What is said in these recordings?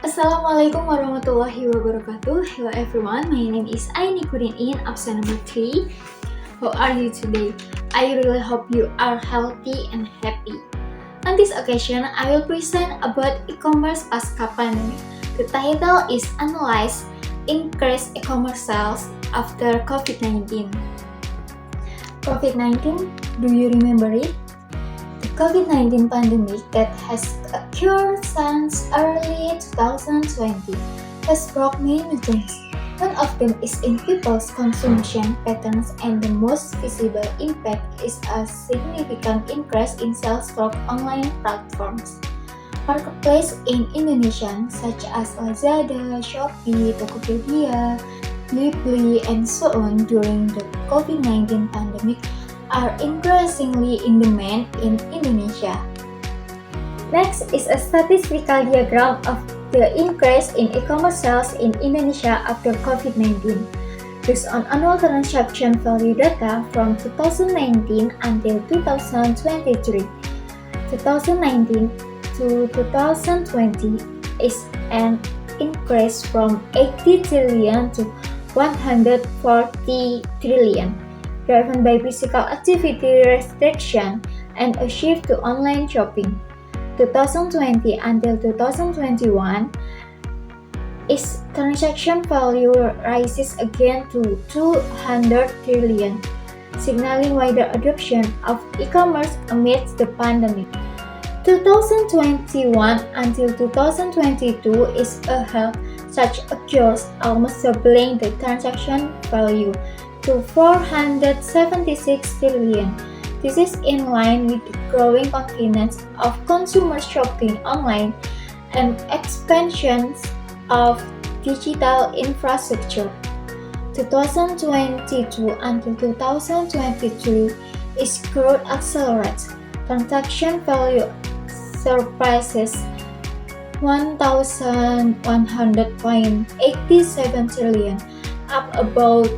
Assalamualaikum warahmatullahi wabarakatuh. Hello everyone, my name is Aini Qurin In, option number 3. How are you today? I really hope you are healthy and happy. On this occasion, I will present about e-commerce pasca pandemic. The title is Analyze Increased E-commerce Sales After COVID-19. COVID-19, do you remember it? The COVID-19 pandemic that has occurred since early 2020 has brought many changes. One of them is in people's consumption patterns, and the most visible impact is a significant increase in sales through online platforms. Marketplaces in Indonesia such as Lazada, Shopee, Tokopedia, Blibli, and so on during the COVID-19 pandemic are increasingly in demand in Indonesia. Next is a statistical diagram of the increase in e-commerce sales in Indonesia after COVID-19. Based on annual transaction value data from 2019 until 2023, 2019 to 2020 is an increase from 80 trillion to 140 trillion, driven by physical activity restriction and a shift to online shopping. 2020 until 2021 its transaction value rises again to 200 trillion, signaling wider adoption of e-commerce amidst the pandemic. 2021 until 2022 is a health such occurs, almost doubling the transaction value to 476 trillion. This is in line with the growing confidence of consumers shopping online and expansions of digital infrastructure. 2022 until 2023 is growth accelerates. Transaction value surpasses 1,100.87 trillion, up about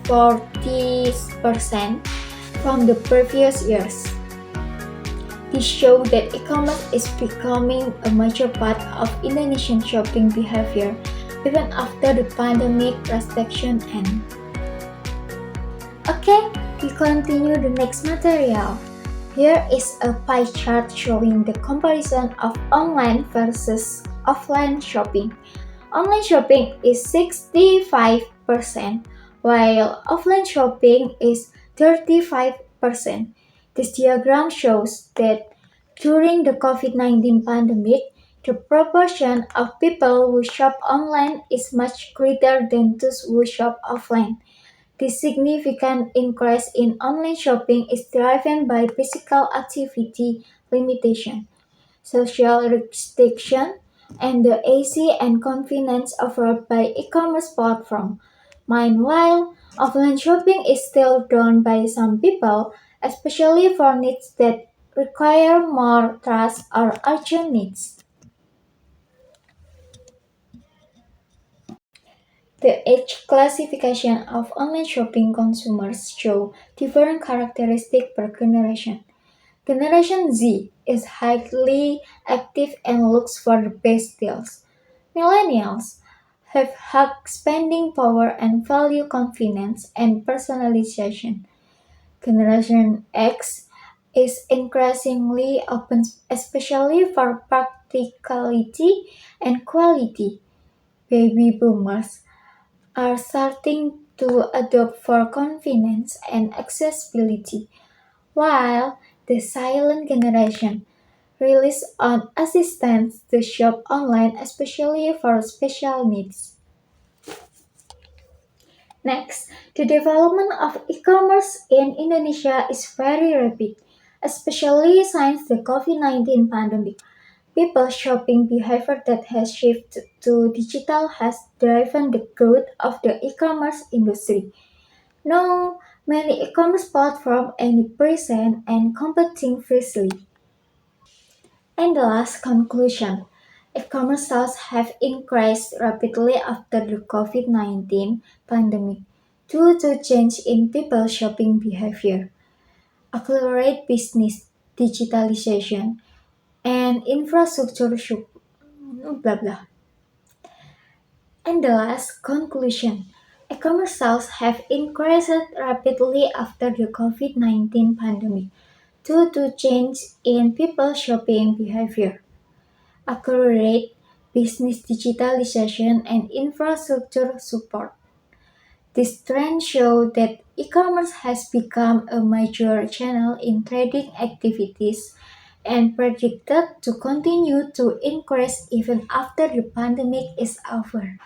40% from the previous years. This shows that e-commerce is becoming a major part of Indonesian shopping behavior even after the pandemic restriction end. Okay, we continue the next material. Here is a pie chart showing the comparison of online versus offline shopping. Online shopping is 65%, while offline shopping is 35%. This diagram shows that during the COVID-19 pandemic, the proportion of people who shop online is much greater than those who shop offline. This significant increase in online shopping is driven by physical activity limitation, social restriction, and the easy and convenience offered by e-commerce platform. Meanwhile, offline shopping is still done by some people, especially for needs that require more trust or urgent needs. The age classification of online shopping consumers show different characteristics per generation. Generation Z is highly active and looks for the best deals. Millennials have high spending power and value convenience and personalization. Generation X is increasingly open, especially for practicality and quality. Baby boomers are starting to adopt for convenience and accessibility, while the silent generation relies on assistants to shop online, especially for special needs. Next, the development of e-commerce in Indonesia is very rapid, especially since the COVID-19 pandemic. People's shopping behavior that has shifted to digital has driven the growth of the e-commerce industry. Now, many e-commerce platforms are present and competing fiercely. And the last conclusion, e-commerce sales have increased rapidly after the COVID-19 pandemic due to change in people's shopping behavior, accelerate business digitalization, and infrastructure blah blah. And the last conclusion, e-commerce sales have increased rapidly after the COVID-19 pandemic due to change in people's shopping behavior, accelerate business digitalization, and infrastructure support. This trend shows that e-commerce has become a major channel in trading activities and predicted to continue to increase even after the pandemic is over.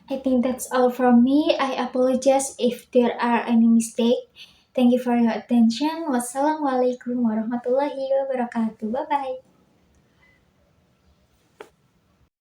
I think that's all from me. I apologize if there are any mistake. Thank you for your attention. Wassalamualaikum warahmatullahi wabarakatuh. Bye bye.